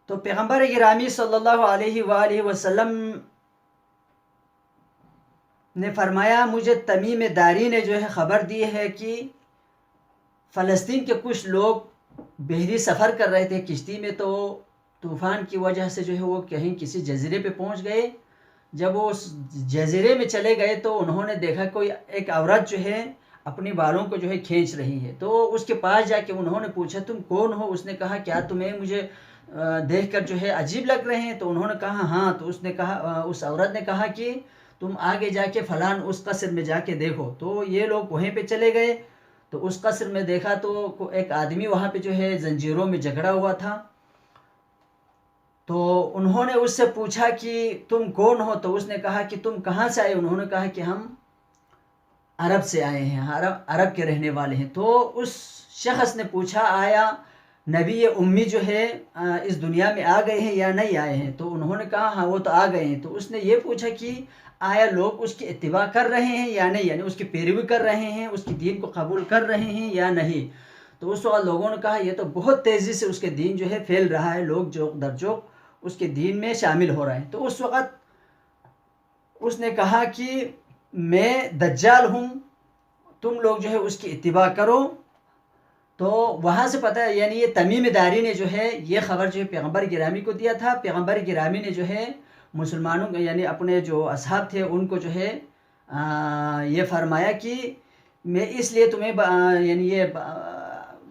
تو پیغمبر گرامی صلی اللہ علیہ وآلہ وسلم نے فرمایا مجھے تمیم داری نے جو ہے خبر دی ہے کہ فلسطین کے کچھ لوگ بحری سفر کر رہے تھے کشتی میں، تو طوفان کی وجہ سے جو ہے وہ کہیں کسی جزیرے پہ پہنچ گئے. جب وہ اس جزیرے میں چلے گئے تو انہوں نے دیکھا کوئی ایک عورت جو ہے اپنی بالوں کو جو ہے کھینچ رہی ہے. تو اس کے پاس جا کے انہوں نے پوچھا تم کون ہو؟ اس نے کہا کیا تمہیں مجھے دیکھ کر جو ہے عجیب لگ رہے ہیں؟ تو انہوں نے کہا ہاں. تو اس عورت نے کہا کہ تم آگے جا کے فلان اس قصر میں جا کے دیکھو. تو یہ لوگ وہیں پہ چلے گئے. تو اس قصر میں دیکھا تو ایک آدمی وہاں پہ جو ہے زنجیروں میں جکڑا ہوا تھا. تو انہوں نے اس سے پوچھا کہ تم کون ہو؟ تو اس نے کہا کہ تم کہاں سے آئے؟ انہوں نے کہا کہ ہم عرب سے آئے ہیں، عرب کے رہنے والے ہیں. تو اس شخص نے پوچھا آیا نبی امی جو ہے اس دنیا میں آ گئے ہیں یا نہیں آئے ہیں؟ تو انہوں نے کہا ہاں وہ تو آ گئے ہیں. تو اس نے یہ پوچھا کہ آیا لوگ اس کی اتباع کر رہے ہیں یا نہیں، یعنی اس کی پیروی کر رہے ہیں، اس کی دین کو قبول کر رہے ہیں یا نہیں؟ تو اس وقت لوگوں نے کہا یہ تو بہت تیزی سے اس کے دین جو ہے پھیل رہا ہے، لوگ جوق در جوق اس کے دین میں شامل ہو رہے ہیں. تو اس وقت اس نے کہا کہ میں دجال ہوں، تم لوگ جو ہے اس کی اتباع کرو. تو وہاں سے پتہ یعنی یہ تمیم داری نے جو ہے یہ خبر جو ہے پیغمبر گرامی کو دیا تھا. پیغمبر گرامی نے جو ہے مسلمانوں یعنی اپنے جو اصحاب تھے ان کو جو ہے یہ فرمایا کہ میں اس لیے تمہیں یعنی یہ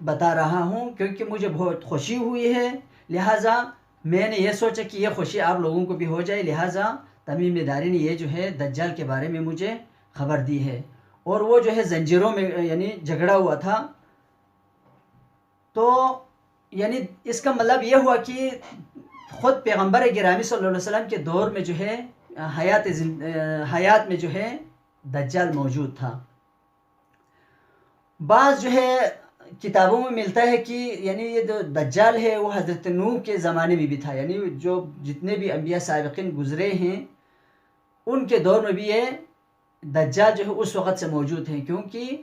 بتا رہا ہوں کیونکہ مجھے بہت خوشی ہوئی ہے، لہٰذا میں نے یہ سوچا کہ یہ خوشی آپ لوگوں کو بھی ہو جائے، لہٰذا تمیم داری نے یہ جو ہے دجال کے بارے میں مجھے خبر دی ہے. اور وہ جو ہے زنجیروں میں یعنی جھگڑا ہوا تھا. تو یعنی اس کا مطلب یہ ہوا کہ خود پیغمبر گرامی صلی اللہ علیہ وسلم کے دور میں جو ہے حیات میں جو ہے دجال موجود تھا. بعض جو ہے کتابوں میں ملتا ہے کہ یعنی یہ جو دجال ہے وہ حضرت نوح کے زمانے میں بھی تھا، یعنی جو جتنے بھی انبیاء سابقین گزرے ہیں ان کے دور میں بھی یہ دجال جو ہے اس وقت سے موجود ہیں، کیونکہ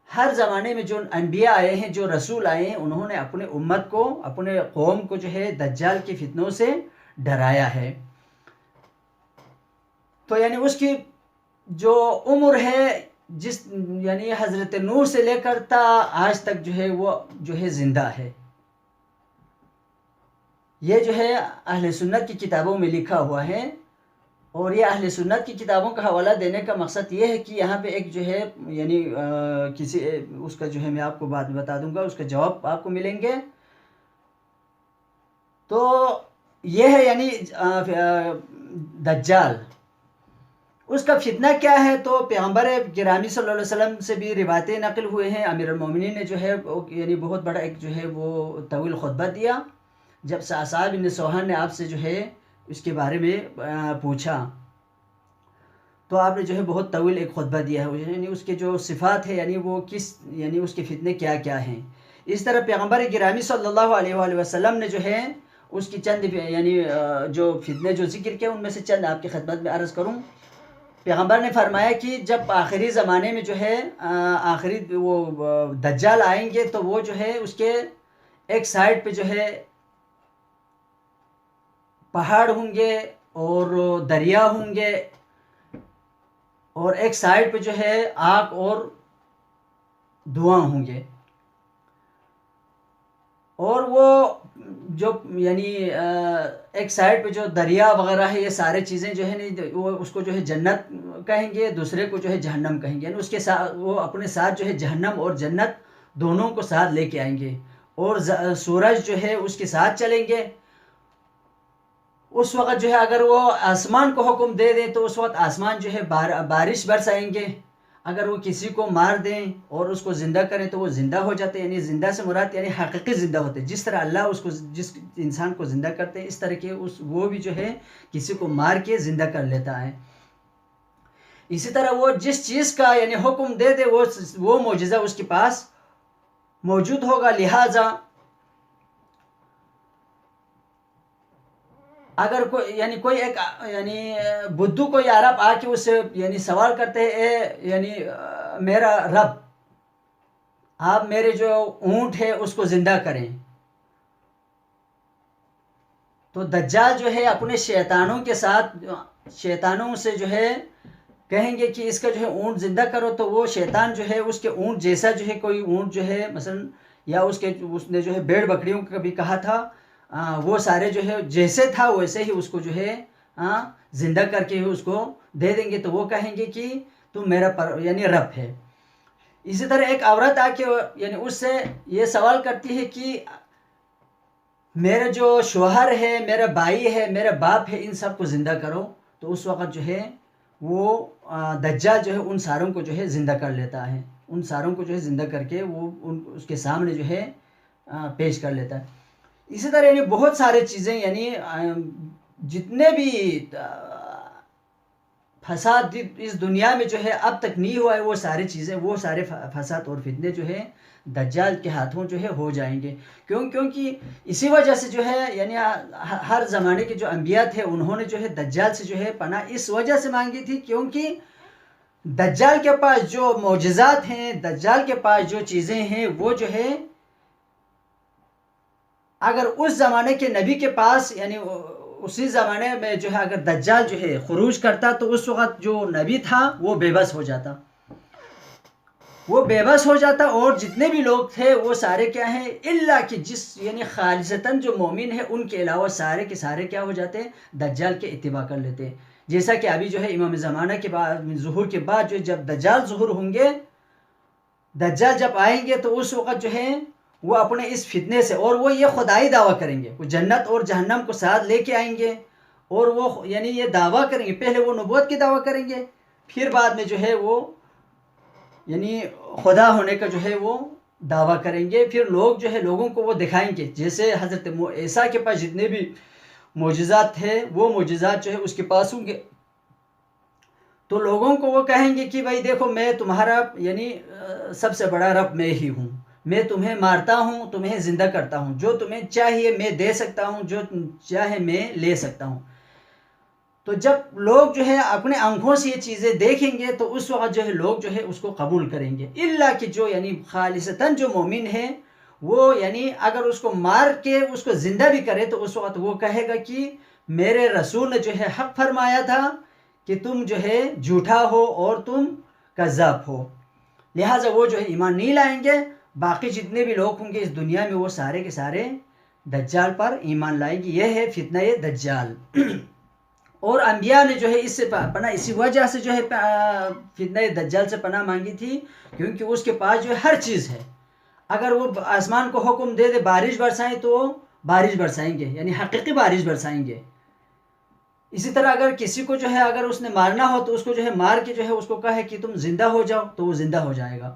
ہر زمانے میں جو انبیاء آئے ہیں، جو رسول آئے ہیں، انہوں نے اپنے امت کو، اپنے قوم کو جو ہے دجال کے فتنوں سے ڈرایا ہے. تو یعنی اس کی جو عمر ہے یعنی حضرت نوح سے لے کر تا آج تک جو ہے وہ جو ہے زندہ ہے. یہ جو ہے اہل سنت کی کتابوں میں لکھا ہوا ہے. اور یہ اہل سنت کی کتابوں کا حوالہ دینے کا مقصد یہ ہے کہ یہاں پہ ایک جو ہے یعنی کسی اس کا جو ہے میں آپ کو بعد میں بتا دوں گا، اس کا جواب آپ کو ملیں گے. تو یہ ہے یعنی دجال، اس کا فتنہ کیا ہے. تو پیغمبر گرامی صلی اللہ علیہ وسلم سے بھی روایتیں نقل ہوئے ہیں. امیر المومنین نے جو ہے یعنی بہت بڑا ایک جو ہے وہ طویل خطبہ دیا جب صاحب بن سوحان نے آپ سے جو ہے اس کے بارے میں پوچھا. تو آپ نے جو ہے بہت طویل ایک خطبہ دیا ہے، یعنی اس کے جو صفات ہے یعنی وہ یعنی اس کے فتنے کیا کیا ہیں. اس طرح پیغمبر گرامی صلی اللہ علیہ وآلہ وسلم نے جو ہے اس کی چند یعنی جو فتنے جو ذکر کیا ان میں سے چند آپ کی خدمت میں عرض کروں. پیغمبر نے فرمایا کہ جب آخری زمانے میں جو ہے آخری وہ دجال آئیں گے تو وہ جو ہے اس کے ایک سائڈ پہ جو ہے پہاڑ ہوں گے اور دریا ہوں گے، اور ایک سائڈ پہ جو ہے آگ اور دھواں ہوں گے. اور وہ جو یعنی ایک سائڈ پہ جو دریا وغیرہ ہے یہ سارے چیزیں جو ہے نہیں وہ اس کو جو ہے جنت کہیں گے، دوسرے کو جو ہے جہنم کہیں گے. یعنی اس کے ساتھ وہ اپنے ساتھ جو ہے جہنم اور جنت دونوں کو ساتھ لے کے آئیں گے. اور سورج جو ہے اس کے ساتھ چلیں گے. اس وقت جو ہے اگر وہ آسمان کو حکم دے دیں تو اس وقت آسمان جو ہے بارش برسائیں گے. اگر وہ کسی کو مار دیں اور اس کو زندہ کریں تو وہ زندہ ہو جاتے ہیں. یعنی زندہ سے مراد یعنی حقیقی زندہ ہوتے ہیں. جس طرح اللہ اس کو جس انسان کو زندہ کرتے ہیں اس طرح کے وہ بھی جو ہے کسی کو مار کے زندہ کر لیتا ہے. اسی طرح وہ جس چیز کا یعنی حکم دے دے وہ معجزہ اس کے پاس موجود ہوگا. لہٰذا اگر کوئی ایک یعنی بدھو کوئی عرب آ کے اس سے یعنی سوال کرتے ہیں اے یعنی میرا رب آپ میرے جو اونٹ ہے اس کو زندہ کریں، تو دجال جو ہے اپنے شیطانوں کے ساتھ، شیطانوں سے جو ہے کہیں گے کہ اس کا جو ہے اونٹ زندہ کرو، تو وہ شیطان جو ہے اس کے اونٹ جیسا جو ہے کوئی اونٹ جو ہے مثلا، یا اس نے جو ہے بھیڑ بکریوں کا بھی کہا تھا، وہ سارے جو ہے جیسے تھا ویسے ہی اس کو جو ہے زندہ کر کے اس کو دے دیں گے، تو وہ کہیں گے کہ تم میرا یعنی رب ہے۔ اسی طرح ایک عورت آ کے یعنی اس سے یہ سوال کرتی ہے کہ میرا جو شوہر ہے، میرا بھائی ہے، میرا باپ ہے، ان سب کو زندہ کرو، تو اس وقت جو ہے وہ دجال جو ہے ان ساروں کو جو ہے زندہ کر لیتا ہے، ان ساروں کو جو ہے زندہ کر کے وہ اس کے سامنے جو ہے پیش کر لیتا ہے۔ اسی طرح یعنی بہت سارے چیزیں، یعنی جتنے بھی فساد اس دنیا میں جو ہے اب تک نہیں ہوا ہے، وہ ساری چیزیں، وہ سارے فساد اور فتنے جو ہے دجال کے ہاتھوں جو ہے ہو جائیں گے۔ کیونکہ اسی وجہ سے جو ہے یعنی ہر زمانے کے جو انبیاء تھے انہوں نے جو ہے دجال سے جو ہے پناہ اس وجہ سے مانگی تھی، کیونکہ دجال کے پاس جو معجزات ہیں، دجال کے پاس جو چیزیں ہیں، وہ جو ہے اگر اس زمانے کے نبی کے پاس، یعنی اسی زمانے میں جو ہے اگر دجال جو ہے خروج کرتا، تو اس وقت جو نبی تھا وہ بے بس ہو جاتا، وہ بے بس ہو جاتا، اور جتنے بھی لوگ تھے وہ سارے کیا ہیں، اللہ کہ جس یعنی خالصتاً جو مومن ہے ان کے علاوہ سارے کے سارے کیا ہو جاتے، دجال کے اتباع کر لیتے۔ جیسا کہ ابھی جو ہے امام زمانہ کے بعد، ظہور کے بعد جو جب دجال ظہور ہوں گے، دجال جب آئیں گے، تو اس وقت جو ہے وہ اپنے اس فتنے سے، اور وہ یہ خدائی دعویٰ کریں گے، وہ جنت اور جہنم کو ساتھ لے کے آئیں گے، اور وہ یعنی یہ دعویٰ کریں گے، پہلے وہ نبوت کی دعویٰ کریں گے، پھر بعد میں جو ہے وہ یعنی خدا ہونے کا جو ہے وہ دعویٰ کریں گے۔ پھر لوگ جو ہے لوگوں کو وہ دکھائیں گے، جیسے حضرت عیسیٰ کے پاس جتنے بھی معجزات تھے، وہ معجزات جو ہے اس کے پاس ہوں گے، تو لوگوں کو وہ کہیں گے کہ بھائی دیکھو، میں تمہارا یعنی سب سے بڑا رب میں ہی ہوں، میں تمہیں مارتا ہوں، تمہیں زندہ کرتا ہوں، جو تمہیں چاہیے میں دے سکتا ہوں، جو چاہے میں لے سکتا ہوں۔ تو جب لوگ جو ہے اپنے آنکھوں سے یہ چیزیں دیکھیں گے، تو اس وقت جو ہے لوگ جو ہے اس کو قبول کریں گے، اللہ کہ جو یعنی خالصتاً جو مومن ہے وہ یعنی اگر اس کو مار کے اس کو زندہ بھی کرے، تو اس وقت وہ کہے گا کہ میرے رسول نے جو ہے حق فرمایا تھا کہ تم جو ہے جھوٹا ہو اور تم کذاب ہو، لہٰذا وہ جو ہے ایمان نہیں لائیں گے۔ باقی جتنے بھی لوگ ہوں گے اس دنیا میں، وہ سارے کے سارے دجال پر ایمان لائیں گے۔ یہ ہے فتنہ دجال۔ اور انبیاء نے جو ہے اس سے پناہ اسی وجہ سے جو ہے فتنہ دجال سے پناہ مانگی تھی، کیونکہ اس کے پاس جو ہے ہر چیز ہے۔ اگر وہ آسمان کو حکم دے دے بارش برسائیں، تو بارش برسائیں گے، یعنی حقیقی بارش برسائیں گے۔ اسی طرح اگر کسی کو جو ہے اگر اس نے مارنا ہو، تو اس کو جو ہے مار کے جو ہے اس کو کہے کہ تم زندہ ہو جاؤ، تو وہ زندہ ہو جائے گا۔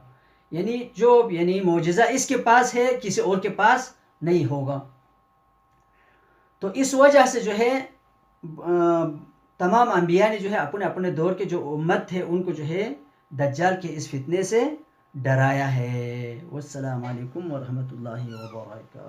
یعنی جو یعنی معجزہ اس کے پاس ہے، کسی اور کے پاس نہیں ہوگا۔ تو اس وجہ سے جو ہے تمام انبیاء نے جو ہے اپنے اپنے دور کے جو امت تھے ان کو جو ہے دجال کے اس فتنے سے ڈرایا ہے۔ والسلام علیکم ورحمۃ اللہ وبرکاتہ۔